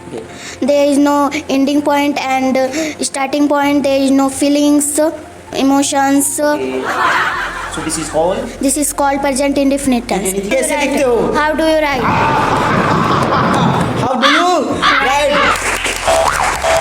Okay. There is no ending point and starting point. There is no feelings, emotions. Okay. So this is called. This is called present indefinite tense. कैसे लिखते हो? How do you write? How do you write?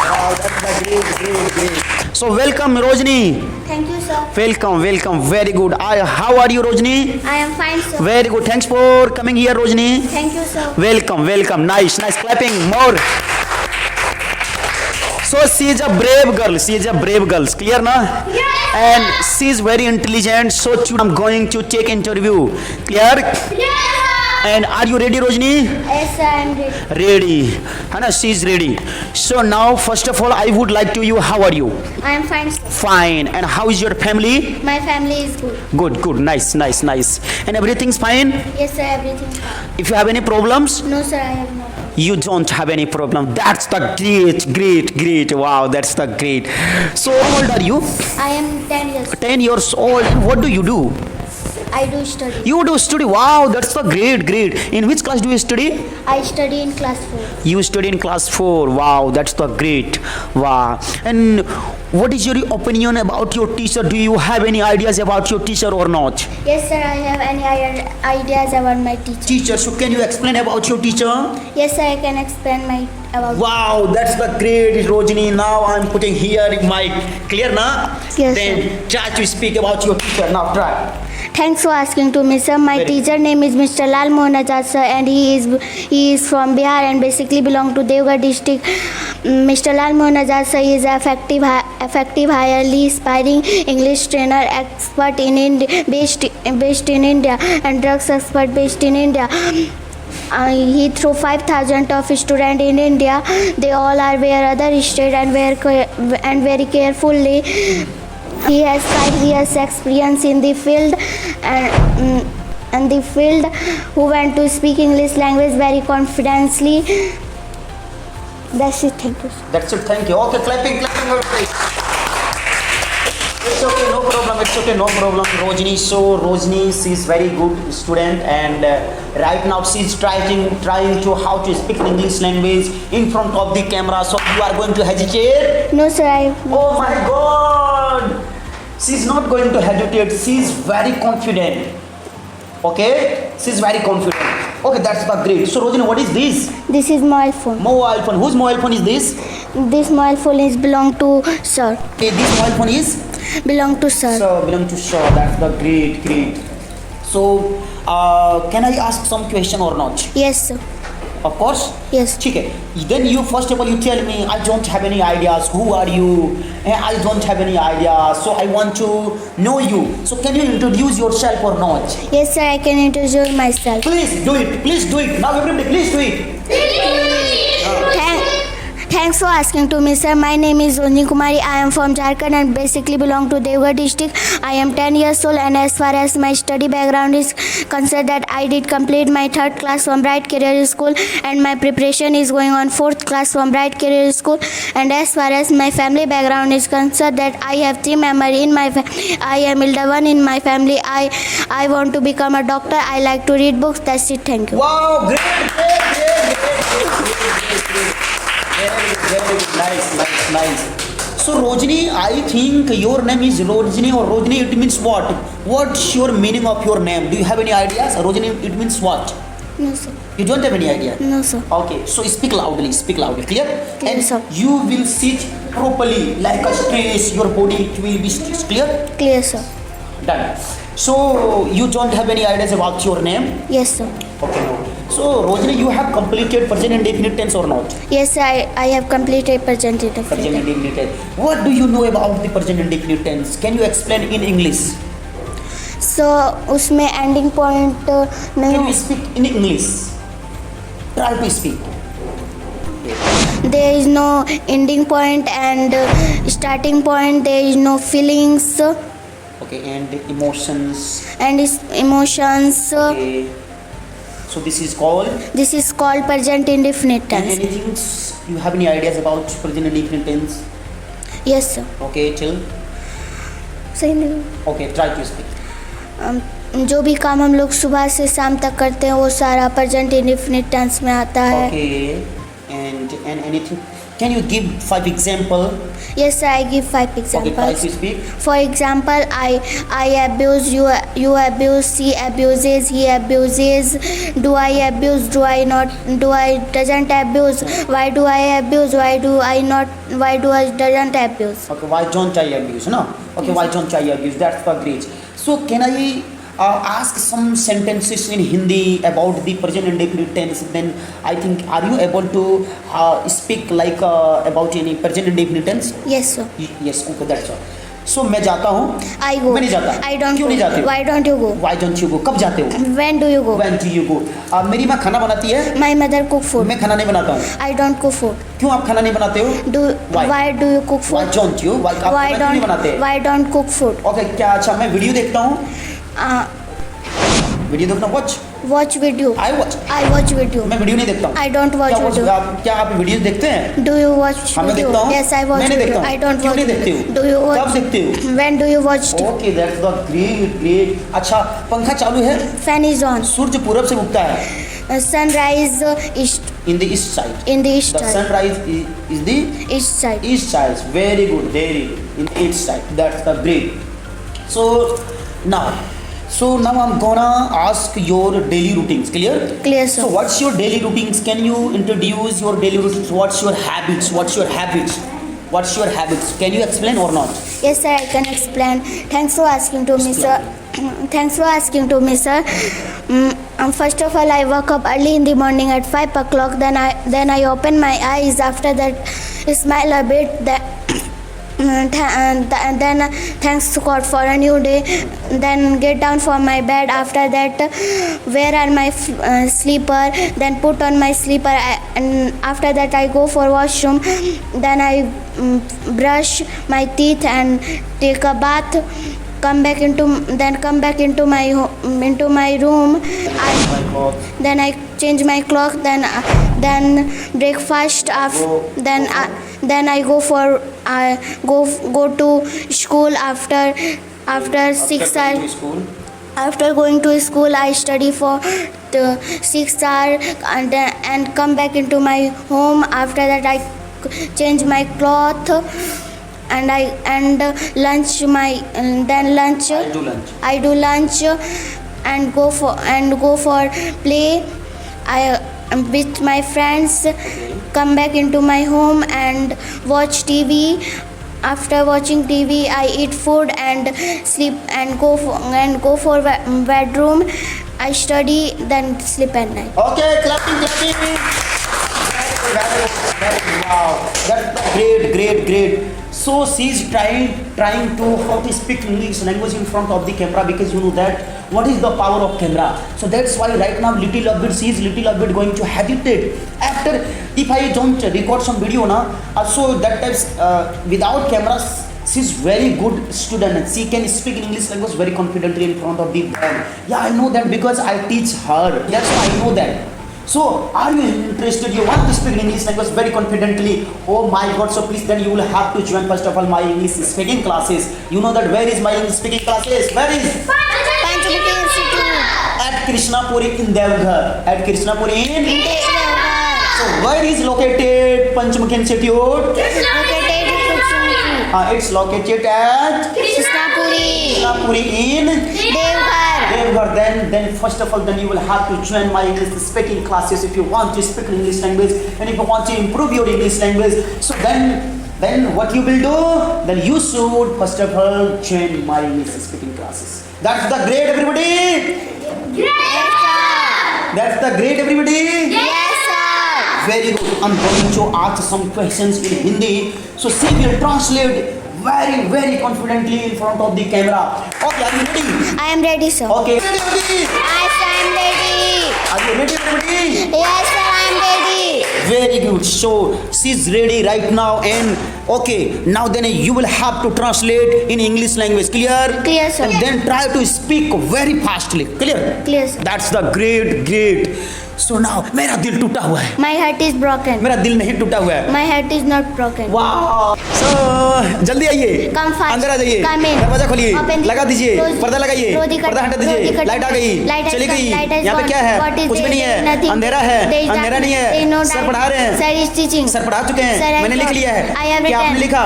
Wow, that's great. So welcome, Rojni. Thank you, sir. Welcome. Very good. How are you, Rojni? I am fine, sir. Very good. Thanks for coming here, Rojni. Thank you, sir. Welcome. Nice. Clapping more. So she is a brave girl. Clear, na? Yes. And she is very intelligent. So I'm going to take interview. Clear? Yes, And are you ready, Rojni? Yes, sir. I am ready. Ready. Hana, she is ready. So now, first of all, I would like to you. How are you? I am fine, sir. Fine. And how is your family? My family is good. Good. Nice. And everything's fine? Yes, sir. Everything is fine. If you have any problems? No, sir. I have not. You don't have any problem. That's the great. Wow, that's the great. So how old are you? I am 10 years. 10 years old. And what do you do? I do study. You do study. Wow, that's the great. In which class do you study? I study in class 4. You study in class 4. Wow, that's the great. Wow. And what is your opinion about your teacher? Do you have any ideas about your teacher or not? Yes, sir. I have any ideas about my teacher. Teacher, so can you explain about your teacher? Yes, sir. I can explain about. Wow, that's the great, Rojni. Now I'm putting here mic. Clear, na? Yes, Then try to speak about your teacher. Now try. Thanks for asking to me, sir. My Very teacher name is Mr. Lal Mohan Azad, sir, and he is from Bihar and basically belong to Devgarh district. Mr. Lal Mohan Azad, sir, is an effective, highly aspiring English trainer, expert in India, based in India, and drugs expert based in India. He through 5,000 of students in India. They all are where other state and very carefully. He has 5 years experience in the field and who went to speak English language very confidently. That's it. Thank you. That's it. Thank you. Okay, clapping. Everybody. It's okay, no problem. Rojni, so Rojni, she is very good student, and right now she is trying to how to speak English language in front of the camera. So you are going to hesitate? No, sir. Oh my God! She is not going to hesitate. She is very confident. Okay? She is very confident. Okay, that's the great. So Rojni, what is this? This is mobile phone. Mobile phone. Whose mobile phone is this? This mobile phone is belong to sir. Okay, this mobile phone is? Belong to sir. So, belong to sir. That's the great. So, can I ask some question or not? Yes, sir. Of course. Yes. Okay. Then you first of all you tell me, I don't have any ideas. Who are you? I don't have any ideas. So I want to know you. So can you introduce yourself or not? Yes, sir. I can introduce myself. Please do it. Now everybody, please do it. Thanks for asking to me, sir. My name is Rojni Kumari. I am from Jharkhand and basically belong to Devgarh district. I am 10 years old, and as far as my study background is concerned, that I did complete my 3rd class from Bright Career School, and my preparation is going on 4th class from Bright Career School. And as far as my family background is concerned, that I have 3 members in my family. I am elder one in my family. I want to become a doctor. I like to read books. That's it. Thank you. Wow, great. Very good. Nice. So Rojni, I think your name is Rojni, or Rojni, it means what? What's your meaning of your name? Do you have any ideas? Rojni, it means what? No, sir. You don't have any idea? No, sir. Okay, so speak loudly, clear? Clear, And sir. you will sit properly, like a straight, your body it will be clear? Clear, sir. Done. So you don't have any ideas about your name? Yes, sir. Okay, no. So Rojni, you have completed present indefinite tense or not? Yes, sir. I have completed present Present indefinite. indefinite tense. What do you know about the present indefinite tense? Can you explain in English? So उसमें ending point नहीं. Can you speak in English? Try to speak. There is no ending point and starting point. There is no feelings Okay, and emotions. and emotions. Okay. So this is called. This is called present indefinite And tense. anything you have any ideas about present indefinite tense? Yes, sir. Okay, till. सही नहीं. Okay, try to speak. जो भी काम हम लोग सुबह से शाम तक करते हैं वो सारा प्रेजेंट इंडेफिनिट टेंस में आता है. Okay, and and anything. Can you give 5 example? Yes, sir. I give 5 Okay, examples. try to speak. For example, I abuse, you abuse, she abuses, he abuses. Do I abuse? Do I not? Do I doesn't abuse? Why do I abuse? Why do I not? Why do I doesn't abuse? Okay, why don't I abuse? No. Okay, why don't I abuse? That's the great. So can I ask some sentences in Hindi about the present indefinite tense? Then I think, are you able to speak like about any present indefinite tense? Yes, sir. Yes. Okay, that's all. So मैं जाता हूँ. I go. मैं नहीं जाता. I don't क्यों go. नहीं जाते हो? Why don't you go? Why don't you go? कब जाते हो? When do you go? When do you go? मेरी माँ खाना बनाती है. My mother cook food. मैं खाना नहीं बनाता हूँ. I don't cook food. क्यों आप खाना नहीं बनाते हो? Do Why? why do you cook Why food? don't you? Why आप Why खाना क्यों नहीं बनाते? don't why don't cook food? Okay, क्या अच्छा मैं वीडियो देखता हूँ. Uh, वीडियो देखना watch. watch video. I watch. I watch video. मैं वीडियो नहीं देखता हूँ. I don't watch video. क्या आप वीडियो देखते हैं? Do you watch हाँ, मैं video? देखता हूँ. Yes, I watch मैं नहीं video. देखता हूँ. I don't क्यों watch नहीं देखते video. हो? Do you watch? कब देखते हो? When do you watch? Okay, that's the great. अच्छा, पंखा चालू है. Fan is on. सूरज पूरब से उगता है. Sunrise east In the east side. in the east The side. sunrise is the East side. east side. Very good, very good. In the east side. That's the great. So now, I'm gonna ask your daily routines. Clear? Clear, sir. So what's your daily routines? Can you introduce your daily routines? What's your habits? What's your habits? What's your habits? Can you explain or not? Yes, sir. I can explain. Thanks for asking to me, sir. Thanks for asking to me, sir. First of all, I woke up early in the morning at 5 o'clock. Then I open my eyes. After that, smile a bit. Then thanks to God for a new day. Then get down from my bed. After that, wear on my sleeper. Then put on my sleeper. And after that, I go for washroom. Then I brush my teeth and take a bath. Come back into my room. Then I change my clothes. Then breakfast. Then I go go to school after 6 hours. After going to school, I study for 6 hours and come back into my home. After that, I change my cloth and lunch. I do lunch and go for play. With my friends. Come back into my home and watch TV. After watching TV, I eat food and sleep and go for bedroom. I study, then sleep at night. Okay, clapping. Very good. Wow, that's great. So she's trying to how to speak English language in front of the camera, because you know that what is the power of camera. So that's why right now she's little bit going to hesitate. After if I don't record some video now, so that times without cameras, she's very good student and she can speak English language very confidently in front of the brand. Yeah, I know that because I teach her. That's why I know that. So, are you interested? You want to speak English language very confidently? Oh my God! So please, then you will have to join first of all my English speaking classes. You know that where is my English speaking classes? Where is? Panchmukhi Institute. At Krishnapuri in Devghar. At Krishnapuri in Devghar. So where is located Panchmukhi Institute? Located in Panchmukhi. It's located at Krishnapuri in Devghar. Then first of all, then you will have to join my English speaking classes if you want to speak English language and if you want to improve your English language. So then what you will do? Then you should first of all join my English speaking classes. That's the great, everybody. That's the great, everybody. Yes, sir. Very good. I'm going to ask some questions in Hindi. So she will translate very confidently in front of the camera. Okay, are you ready? I am ready, sir. Okay. Ready? Yes, I am ready. Are you ready, everybody? Yes, sir, I am ready. Very good. So she's ready right now, and okay, now then you will have to translate in English language. Clear? Clear, sir. And then try to speak very fastly. Clear? Clear, sir. That's the great. So now मेरा दिल टूटा हुआ है, My heart is broken. मेरा दिल नहीं टूटा हुआ है। My heart is not broken. वाह, सो जल्दी आइए, Come fast. अंदर आ जाइए, Come in. दरवाजा खोलिए, Open the- लगा दीजिए, Close- पर्दा लगाइए, close the पर्दा curtain. हटा Close the दीजिए, curtain. लाइट आ गई, Light has चली gone. गई। Light has यहाँ पे gone. क्या है? What is कुछ भी there? नहीं है, Nothing. अंधेरा है, There is अंधेरा nothing. नहीं There is no है। Sir light. पढ़ा रहे हैं, Sir is teaching. सर पढ़ा चुके Sir, हैं, I मैंने लिख wrote. लिया है। I have क्या आपने written. लिखा?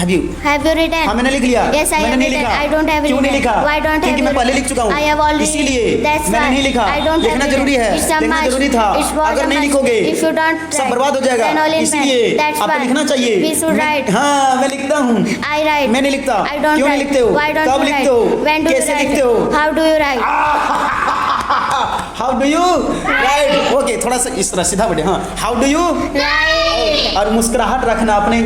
Have you? Have you written? हाँ मैंने लिख लिया। Yes, I मैंने have नहीं written. लिखा। I don't have क्यों नहीं written. लिखा? Why don't क्योंकि have मैं पहले written? लिख चुका हूँ, I have already. इसीलिए That's मैंने why. नहीं लिखा। I don't have लिखना written. जरूरी है, It's a लिखना must. जरूरी था। It's what अगर a नहीं must. लिखोगे If you don't सब write, बर्बाद हो जाएगा, then all is इसलिए bad. That's आपको why. लिखना चाहिए। We should write. हाँ मैं लिखता हूँ। I write. मैं नहीं लिखता। I don't क्यों नहीं write. लिखते हो? Why don't कब you लिखते हो? write? When do you कैसे write? लिखते हो? How do you write? How do you right? Okay, थोड़ा सा इस तरह सीधा बढ़े। हाँ, हाउ डू यू? Write. और मुस्कुराहट रखना, अपने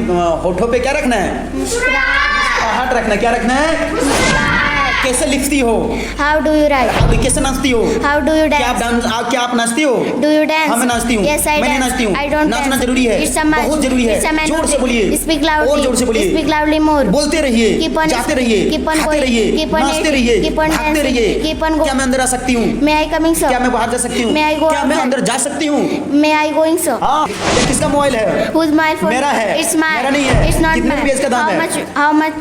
होठों पे क्या रखना है? मुस्कुराहट रखना। क्या रखना है? कैसे लिखती हो? How do you write? कैसे नाचती हो? How do you क्या आप dance? क्या आप नाचती हो? Do you dance? हाँ मैं नाचती हूँ। Yes, I मैं नहीं dance. नाचती हूँ। I don't नाचना dance. जरूरी है, It's a must. बहुत जरूरी है। It's a mandatory. जोर से बोलिए, Speak loudly. और जोर से बोलिए, Speak loudly more. बोलते रहिए, Keep on जाते speaking. रहिए, Keep on खाते going. रहिए, Keep on नाचते eating. रहिए, Keep on भागते dancing. रहिए। Keep on क्या मैं अंदर आ सकती हूँ? May I coming, sir? क्या मैं बाहर जा सकती हूँ? May I go क्या मैं outside? अंदर जा सकती हूँ? May I going, sir? हाँ, ये किसका मोबाइल है? Whose my phone? मेरा है। It's mine. मेरा नहीं है। It's not कितने mine. रुपये इसका दाम How है? much? How much?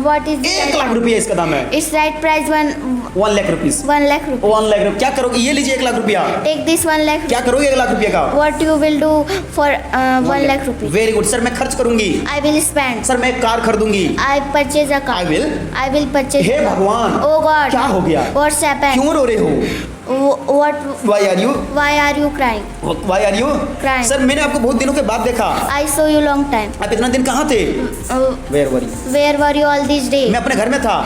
What is? 1 lakh रुपया इसका दाम है। It's right price 1 lakh rupees. 1 lakh rupees. 1 lakh रुपया। क्या करोगे? ये लीजिए 1 लाख रुपया। Take this 1 lakh. क्या करोगे 1 लाख रुपया का? What you will do for 1 lakh rupees? Very good sir, मैं खर्च करूंगी। I will spend. सर मैं एक कार खरीदूंगी। I purchase a car. I will? I will purchase. हे a car. भगवान, Oh God. क्या हो गया? What's happened? क्यों रो रहे हो? What? Why are you? Why are you crying? Why are you? Crying. Sir मैंने आपको बहुत दिनों के बाद देखा। I saw you long time. आप इतना दिन कहाँ थे? Where were you? Where were you all these days? मैं अपने घर में था।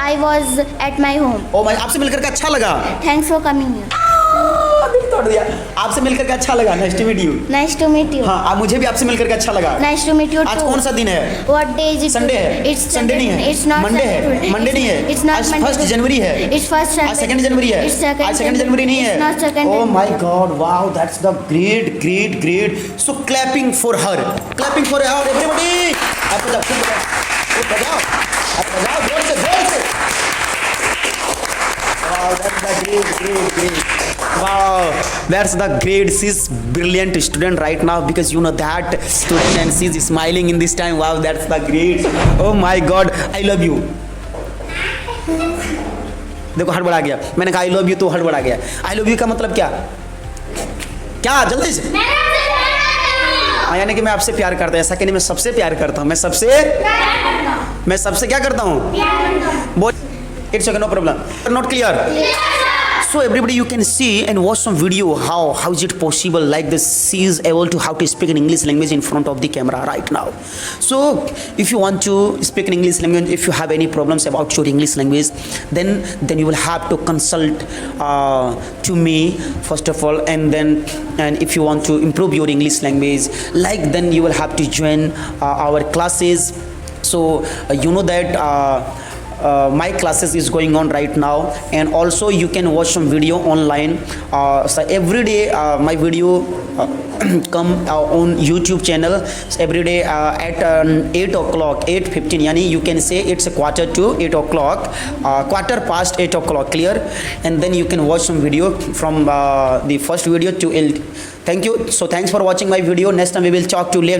I was at my home. ओ मैं आपसे मिलकर के अच्छा लगा। Thanks for coming here. दिल तोड़ दिया। आपसे मिलकर के अच्छा लगा। Nice to meet you. Nice to meet you. हाँ, मुझे भी आपसे मिलकर के अच्छा लगा। Nice to meet you आज too. कौन सा दिन है? What day is it? Sunday है। It's संडे नहीं है। It's not Monday Sunday. है। मंडे नहीं है। It's not आज Monday. 1 जनवरी है। It's first आज Sunday. 2 जनवरी है। It's second आज 2 January. जनवरी नहीं है। It's not second Oh January. my God! Wow, that's the great. So clapping for her. Clapping for her, everybody. आप बजाओ, खूब बजाओ, आप बजाओ जोर से। Wow, that's the great. Wow, that's the great. She's brilliant student right now because you know that student and she's smiling in this time. Wow, that's the great. Oh my God, I love you. देखो हड़बड़ा गया। मैंने कहा I love you तो हड़बड़ा गया। I love you का मतलब क्या? क्या जल्दी से? हाँ, यानी कि मैं आपसे प्यार करता हूँ। ऐसा कि नहीं, मैं सबसे प्यार करता हूँ। मैं सबसे क्या करता हूँ? बोल। It's okay, no problem. Not clear? So everybody, you can see and watch some video how is it possible like this she is able to how to speak in English language in front of the camera right now. So if you want to speak in English language, if you have any problems about your English language, then you will have to consult to me first of all, and if you want to improve your English language, like then you will have to join our classes. So you know that my classes is going on right now, and also you can watch some video online. So every day my video come on YouTube channel every day at 8 o'clock, 8:15. Yani you can say it's a quarter to 8 o'clock, quarter past 8 o'clock. Clear? And then you can watch some video from the first video to end. Thank you. So thanks for watching my video. Next time we will talk to later.